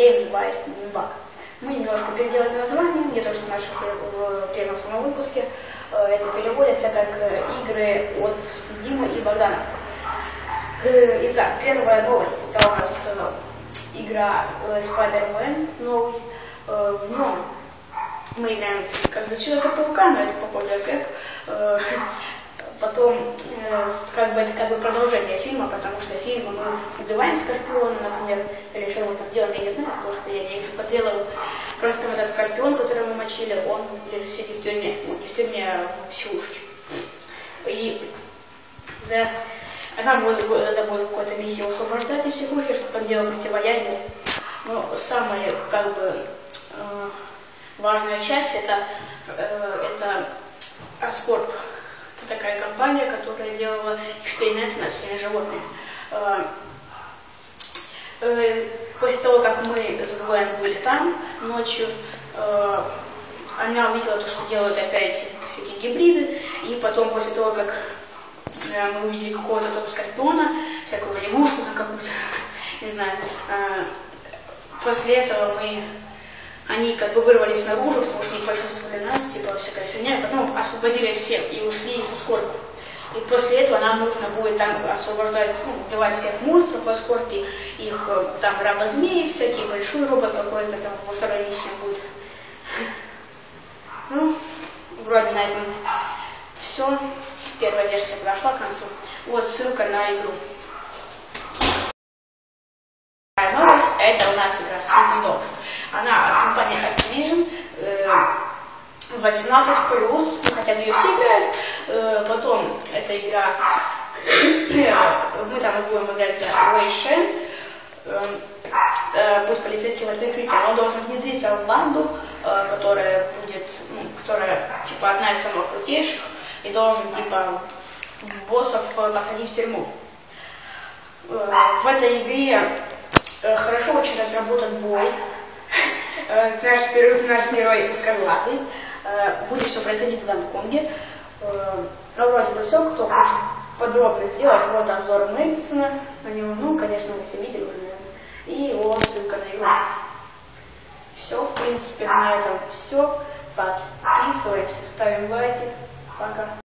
Games by Bug. Мы немножко переделали название, не то что в нашем первом самом выпуске. Это переводится как игры от Димы и Богдана. Итак, первая новость. Это у нас игра Spider-Man новый. В нем мы играем как бы Человека-паука, но это похоже как. Потом, это продолжение фильма, потому что в фильме мы убиваем Скорпиона, например, или что мы там делаем, я не знаю, потому что я не смотрела. Просто этот Скорпион, который мы мочили, он сидит в тюрьме, не в тюрьме, а в психушке. И это будет какой-то миссия освобождать из психушки, чтобы он делал противоядие. Но самая важная часть это Oscorp. Это такая компания, которая делала эксперименты над всеми животными. После того, как мы с Гвен были там ночью, она увидела то, что делают опять всякие гибриды, и потом после того, как мы увидели какого-то там Скорпиона, всякую лягушку там какую-то, не знаю, после этого они вырвались наружу, потому что они почувствовали нас, всякая фигня, и потом освободили всех и ушли из Oscorp. И после этого нам нужно будет там освобождать, убивать всех монстров в Oscorp, их там рабозмеи всякие, большой робот какой-то там во второй миссии будет. Вроде на этом все. Первая версия подошла к концу. Вот ссылка на игру. Новость, это у нас игра Sleeping Dogs. Она от компании Activision, 18+, хотя бы ее все играют. Потом эта игра, мы там будем играть за Вэй Шен, будет полицейским прикрытием. Он должен внедриться в банду, которая одна из самых крутейших, и должен боссов посадить в тюрьму. В этой игре хорошо очень разработан бой. Наш герой узкоглазый. Будет все происходить в Гонконге. Вроде бы все, кто хочет подробно сделать, вот обзор Мэдисона на него, конечно, вы все видели уже, наверное. И вот ссылка на игру. Все, в принципе, на этом все. Подписываемся, ставим лайки. Пока.